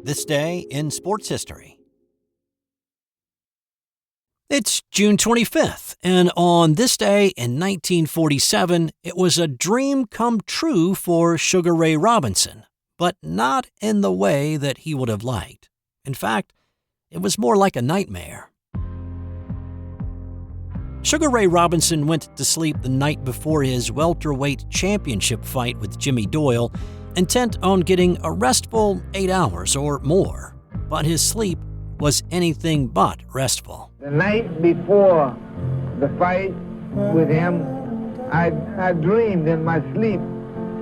This day in sports history. It's June 25th, and on this day in 1947, it was a dream come true for Sugar Ray Robinson, but not in the way that he would have liked. In fact, it was more like a nightmare. Sugar Ray Robinson went to sleep the night before his welterweight championship fight with Jimmy Doyle, intent on getting a restful 8 hours or more. But his sleep was anything but restful. The night before the fight with him, I dreamed in my sleep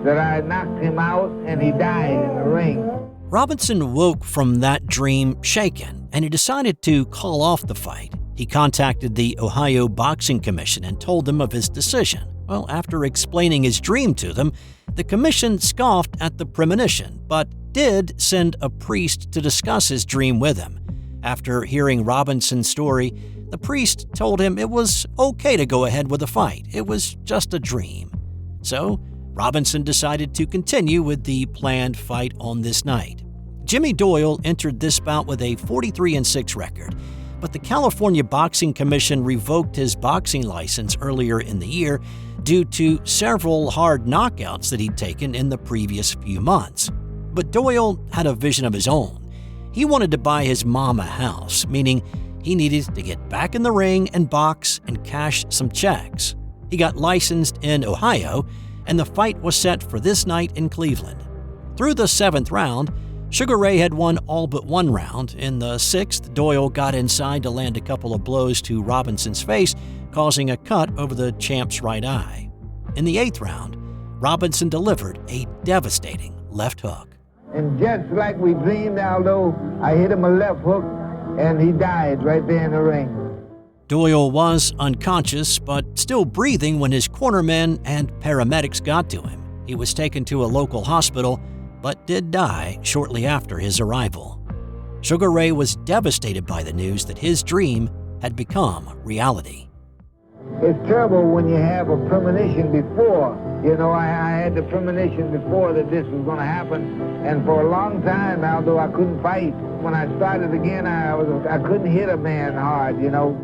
that I knocked him out and he died in the ring. Robinson woke from that dream shaken, and he decided to call off the fight. He contacted the Ohio Boxing Commission and told them of his decision. Well, after explaining his dream to them, the commission scoffed at the premonition, but did send a priest to discuss his dream with him. After hearing Robinson's story, the priest told him it was okay to go ahead with the fight. It was just a dream. So, Robinson decided to continue with the planned fight on this night. Jimmy Doyle entered this bout with a 43-6 record, but the California Boxing Commission revoked his boxing license earlier in the year due to several hard knockouts that he'd taken in the previous few months. But Doyle had a vision of his own. He wanted to buy his mom a house, meaning he needed to get back in the ring and box and cash some checks. He got licensed in Ohio, and the fight was set for this night in Cleveland. Through the 7th round, Sugar Ray had won all but one round. In the 6th, Doyle got inside to land a couple of blows to Robinson's face, causing a cut over the champ's right eye. In the 8th round, Robinson delivered a devastating left hook. And just like we dreamed, Aldo, I hit him a left hook and he died right there in the ring. Doyle was unconscious but still breathing when his cornermen and paramedics got to him. He was taken to a local hospital, but did die shortly after his arrival. Sugar Ray was devastated by the news that his dream had become reality. It's terrible when you have a premonition before. You know, I had the premonition before that this was going to happen, and for a long time, although I couldn't fight, when I started again, I couldn't hit a man hard, you know.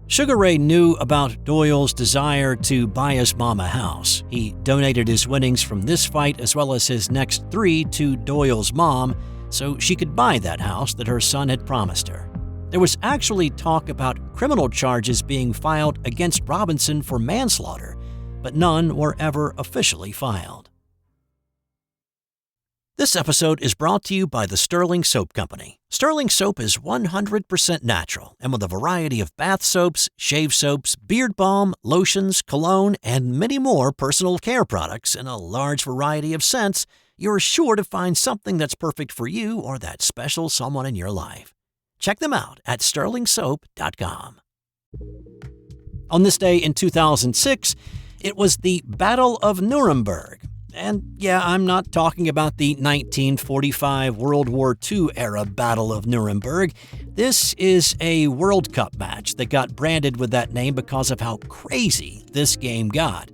Sugar Ray knew about Doyle's desire to buy his mom a house. He donated his winnings from this fight as well as his next 3 to Doyle's mom so she could buy that house that her son had promised her. There was actually talk about criminal charges being filed against Robinson for manslaughter, but none were ever officially filed. This episode is brought to you by the Sterling Soap Company. Sterling Soap is 100% natural, and with a variety of bath soaps, shave soaps, beard balm, lotions, cologne, and many more personal care products in a large variety of scents, you're sure to find something that's perfect for you or that special someone in your life. Check them out at sterlingsoap.com. On this day in 2006, it was the Battle of Nuremberg. And yeah, I'm not talking about the 1945 World War II era Battle of Nuremberg. This is a World Cup match that got branded with that name because of how crazy this game got.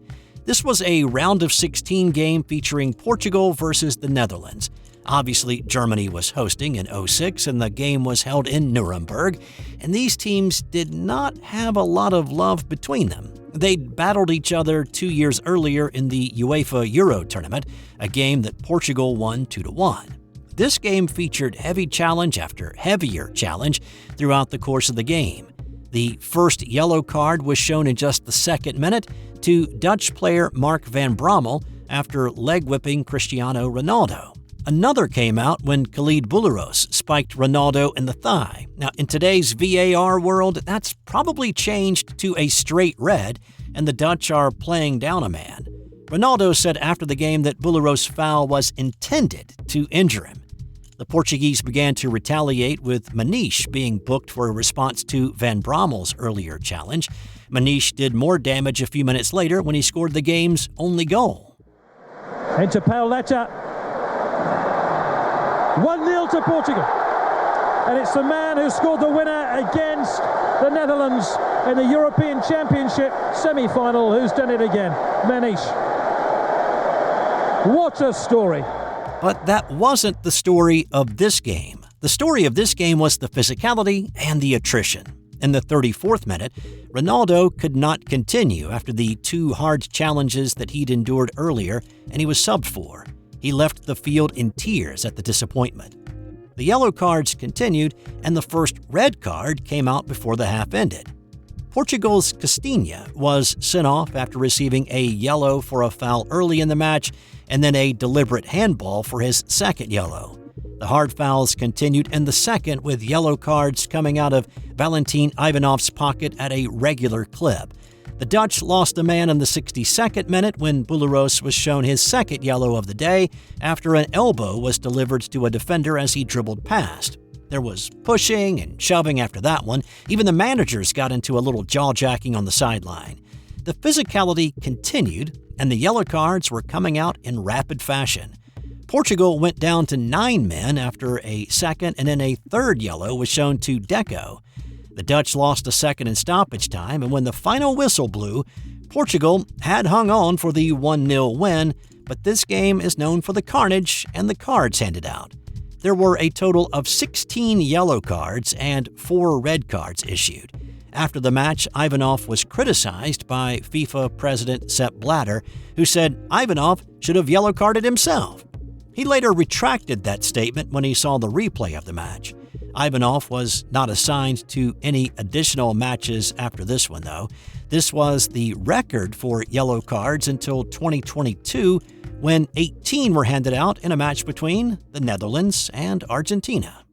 This was a round of 16 game featuring Portugal versus the Netherlands. Obviously, Germany was hosting in 2006, and the game was held in Nuremberg, and these teams did not have a lot of love between them. They'd battled each other 2 years earlier in the UEFA Euro tournament, a game that Portugal won 2-1. This game featured heavy challenge after heavier challenge throughout the course of the game. The first yellow card was shown in just the 2nd minute to Dutch player Mark van Bommel after leg-whipping Cristiano Ronaldo. Another came out when Khalid Boulouros spiked Ronaldo in the thigh. Now, in today's VAR world, that's probably changed to a straight red, and the Dutch are playing down a man. Ronaldo said after the game that Boulouros' foul was intended to injure him. The Portuguese began to retaliate, with Maniche being booked for a response to Van Brommel's earlier challenge. Maniche did more damage a few minutes later when he scored the game's only goal. Into Paoletta. 1-0 to Portugal. And it's the man who scored the winner against the Netherlands in the European Championship semi-final who's done it again. Maniche. What a story. But that wasn't the story of this game. The story of this game was the physicality and the attrition. In the 34th minute, Ronaldo could not continue after the two hard challenges that he'd endured earlier, and he was subbed for. He left the field in tears at the disappointment. The yellow cards continued, and the first red card came out before the half ended. Portugal's Castanha was sent off after receiving a yellow for a foul early in the match and then a deliberate handball for his second yellow. The hard fouls continued in the second, with yellow cards coming out of Valentin Ivanov's pocket at a regular clip. The Dutch lost a man in the 62nd minute when Boulouros was shown his second yellow of the day after an elbow was delivered to a defender as he dribbled past. There was pushing and shoving after that one. Even the managers got into a little jaw-jacking on the sideline. The physicality continued, and the yellow cards were coming out in rapid fashion. Portugal went down to 9 men after a second and then a third yellow was shown to Deco. The Dutch lost a second in stoppage time, and when the final whistle blew, Portugal had hung on for the 1-0 win, but this game is known for the carnage and the cards handed out. There were a total of 16 yellow cards and 4 red cards issued. After the match, Ivanov was criticized by FIFA President Sepp Blatter, who said Ivanov should have yellow carded himself. He later retracted that statement when he saw the replay of the match. Ivanov was not assigned to any additional matches after this one, though. This was the record for yellow cards until 2022, when 18 were handed out in a match between the Netherlands and Argentina.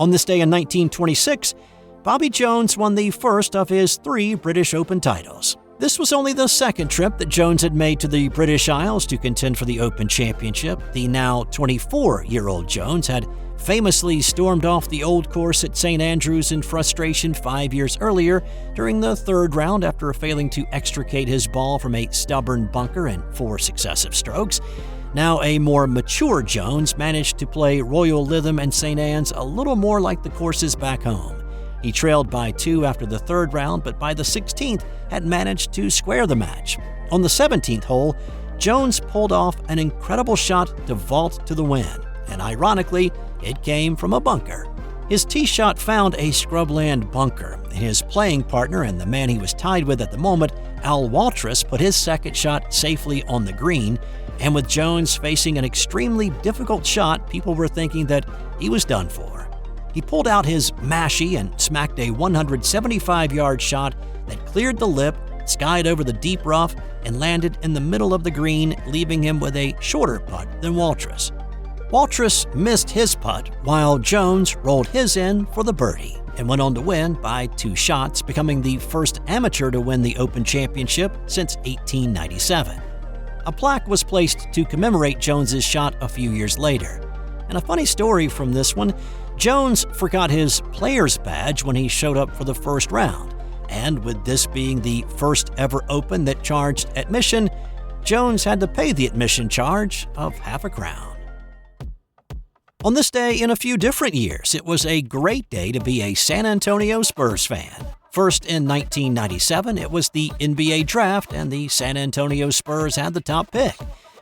On this day in 1926, Bobby Jones won the first of his 3 British Open titles. This was only the second trip that Jones had made to the British Isles to contend for the Open Championship. The now 24-year-old Jones had famously stormed off the old course at St. Andrews in frustration 5 years earlier during the third round after failing to extricate his ball from a stubborn bunker in 4 successive strokes. Now a more mature Jones managed to play Royal Lytham and St. Anne's a little more like the courses back home. He trailed by 2 after the third round, but by the 16th had managed to square the match. On the 17th hole, Jones pulled off an incredible shot to vault to the win, and ironically, it came from a bunker. His tee shot found a scrubland bunker, and his playing partner and the man he was tied with at the moment, Al Waltrus, put his second shot safely on the green, and with Jones facing an extremely difficult shot, people were thinking that he was done for. He pulled out his mashie and smacked a 175-yard shot that cleared the lip, skied over the deep rough, and landed in the middle of the green, leaving him with a shorter putt than Waltrus. Waltrus missed his putt, while Jones rolled his in for the birdie and went on to win by 2 shots, becoming the first amateur to win the Open Championship since 1897. A plaque was placed to commemorate Jones's shot a few years later. And a funny story from this one, Jones forgot his player's badge when he showed up for the first round, and with this being the first ever Open that charged admission, Jones had to pay the admission charge of half a crown. On this day in a few different years, it was a great day to be a San Antonio Spurs fan. First in 1997, it was the NBA draft, and the San Antonio Spurs had the top pick.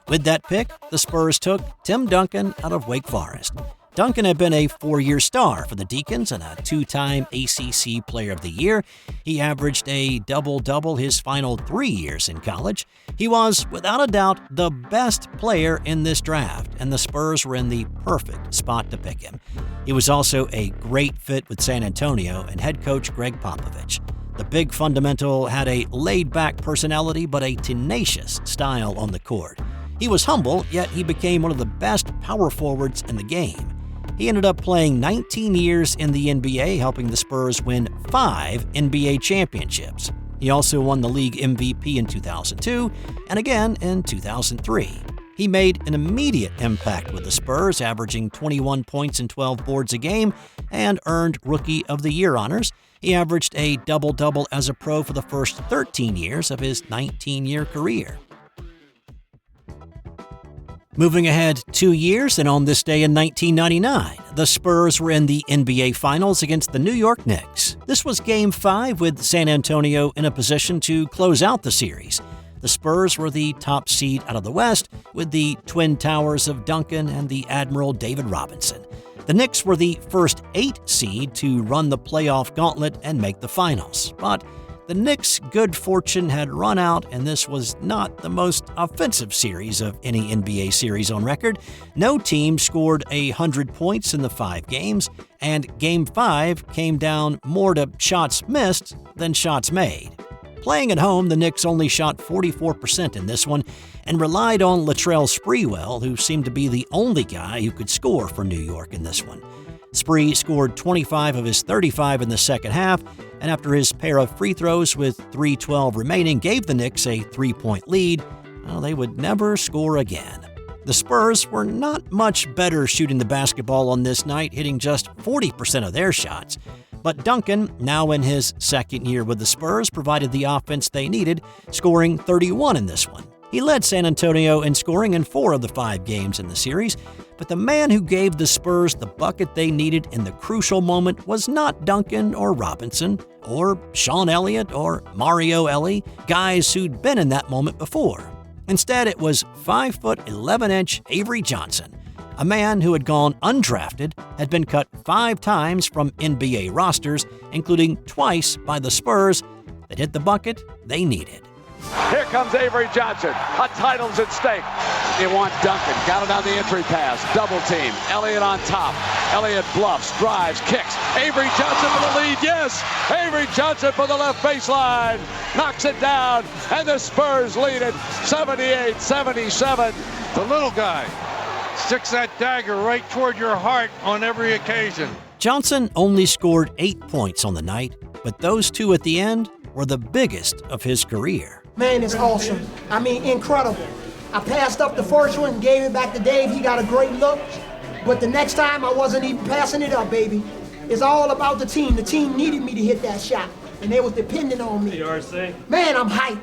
With that pick, the Spurs took Tim Duncan out of Wake Forest. Duncan had been a 4-year star for the Deacons and a 2-time ACC Player of the Year. He averaged a double-double his final 3 years in college. He was, without a doubt, the best player in this draft, and the Spurs were in the perfect spot to pick him. He was also a great fit with San Antonio and head coach Greg Popovich. The big fundamental had a laid-back personality but a tenacious style on the court. He was humble, yet he became one of the best power forwards in the game. He ended up playing 19 years in the NBA, helping the Spurs win 5 NBA championships. He also won the league MVP in 2002 and again in 2003. He made an immediate impact with the Spurs, averaging 21 points and 12 boards a game, and earned Rookie of the Year honors. He averaged a double-double as a pro for the first 13 years of his 19-year career. Moving ahead 2 years, and on this day in 1999, the Spurs were in the NBA Finals against the New York Knicks. This was Game 5 with San Antonio in a position to close out the series. The The Spurs were the top seed out of the West, with the Twin Towers of Duncan and the Admiral David Robinson. The Knicks were the first 8 seed to run the playoff gauntlet and make the finals. But the Knicks' good fortune had run out, and this was not the most offensive series of any NBA series on record. No team scored 100 points in the 5 games, and Game 5 came down more to shots missed than shots made. Playing at home, the Knicks only shot 44% in this one and relied on Latrell Sprewell, who seemed to be the only guy who could score for New York in this one. Spree scored 25 of his 35 in the second half, and after his pair of free throws with 3:12 remaining gave the Knicks a 3-point lead, they would never score again. The Spurs were not much better shooting the basketball on this night, hitting just 40% of their shots. But Duncan, now in his second year with the Spurs, provided the offense they needed, scoring 31 in this one. He led San Antonio in scoring in 4 of the 5 games in the series, but the man who gave the Spurs the bucket they needed in the crucial moment was not Duncan or Robinson or Sean Elliott or Mario Elie, guys who'd been in that moment before. Instead, it was 5'11" Avery Johnson, a man who had gone undrafted, had been cut 5 times from NBA rosters, including twice by the Spurs, that hit the bucket they needed. Here comes Avery Johnson. A title's at stake. They want Duncan. Got it on the entry pass. Double team. Elliott on top. Elliott bluffs, drives, kicks. Avery Johnson for the lead. Yes! Avery Johnson for the left baseline. Knocks it down. And the Spurs lead it 78-77. The little guy sticks that dagger right toward your heart on every occasion. Johnson only scored 8 points on the night, but those 2 at the end were the biggest of his career. Man, it's awesome. I mean, incredible. I passed up the first one and gave it back to Dave. He got a great look. But the next time, I wasn't even passing it up, baby. It's all about the team. The team needed me to hit that shot, and they was depending on me. Man, I'm hyped.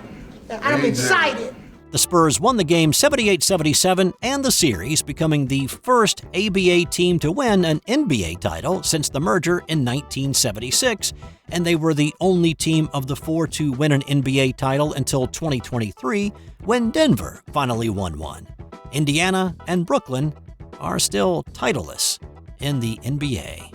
I'm excited. The Spurs won the game 78-77 and the series, becoming the first ABA team to win an NBA title since the merger in 1976, and they were the only team of the 4 to win an NBA title until 2023, when Denver finally won one. Indiana and Brooklyn are still titleless in the NBA.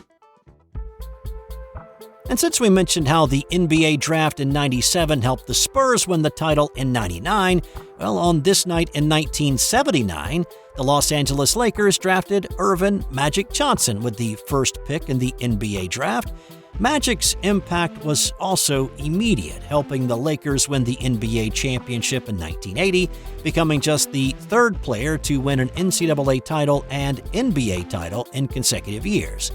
And since we mentioned how the NBA draft in '97 helped the Spurs win the title in '99, well, on this night in 1979, the Los Angeles Lakers drafted Earvin "Magic" Johnson with the first pick in the NBA draft. Magic's impact was also immediate, helping the Lakers win the NBA championship in 1980, becoming just the 3rd player to win an NCAA title and NBA title in consecutive years.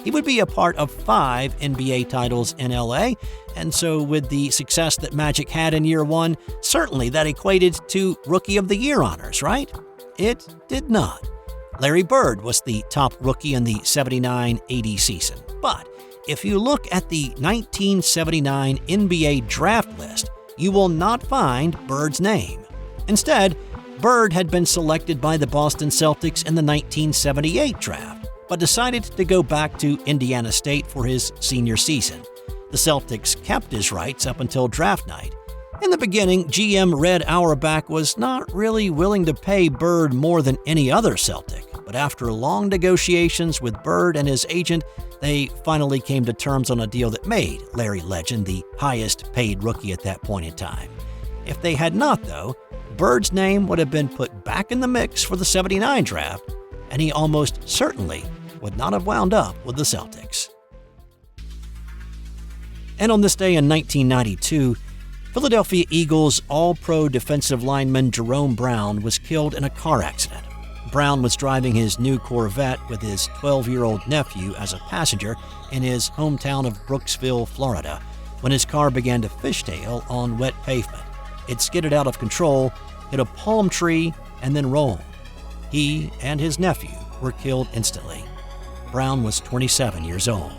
He would be a part of 5 NBA titles in LA, and so with the success that Magic had in year 1, certainly that equated to Rookie of the Year honors, right? It did not. Larry Bird was the top rookie in the 79-80 season, but if you look at the 1979 NBA draft list, you will not find Bird's name. Instead, Bird had been selected by the Boston Celtics in the 1978 draft, but decided to go back to Indiana State for his senior season. The Celtics kept his rights up until draft night. In the beginning, GM Red Auerbach was not really willing to pay Bird more than any other Celtic, but after long negotiations with Bird and his agent, they finally came to terms on a deal that made Larry Legend the highest paid rookie at that point in time. If they had not, though, Bird's name would have been put back in the mix for the '79 draft, and he almost certainly would not have wound up with the Celtics. And on this day in 1992, Philadelphia Eagles All-Pro defensive lineman Jerome Brown was killed in a car accident. Brown was driving his new Corvette with his 12-year-old nephew as a passenger in his hometown of Brooksville, Florida, when his car began to fishtail on wet pavement. It skidded out of control, hit a palm tree, and then rolled. He and his nephew were killed instantly. Brown was 27 years old.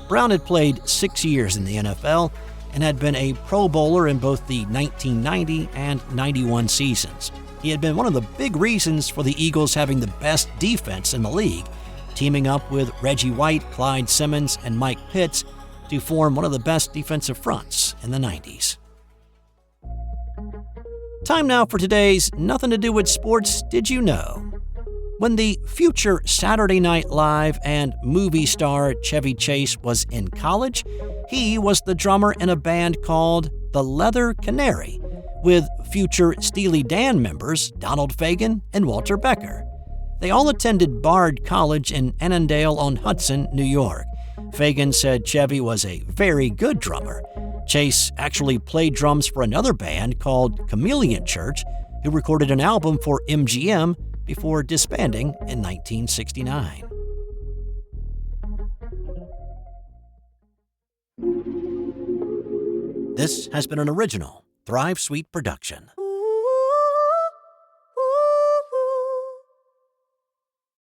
Brown had played 6 years in the NFL and had been a Pro Bowler in both the 1990 and 91 seasons. He had been one of the big reasons for the Eagles having the best defense in the league, teaming up with Reggie White, Clyde Simmons, and Mike Pitts to form one of the best defensive fronts in the 90s. Time now for today's Nothing to Do with Sports Did You Know? When the future Saturday Night Live and movie star Chevy Chase was in college, he was the drummer in a band called the Leather Canary, with future Steely Dan members Donald Fagen and Walter Becker. They all attended Bard College in Annandale-on-Hudson, New York. Fagen said Chevy was a very good drummer. Chase actually played drums for another band called Chameleon Church, who recorded an album for MGM before disbanding in 1969. This has been an original Thrive Suite production.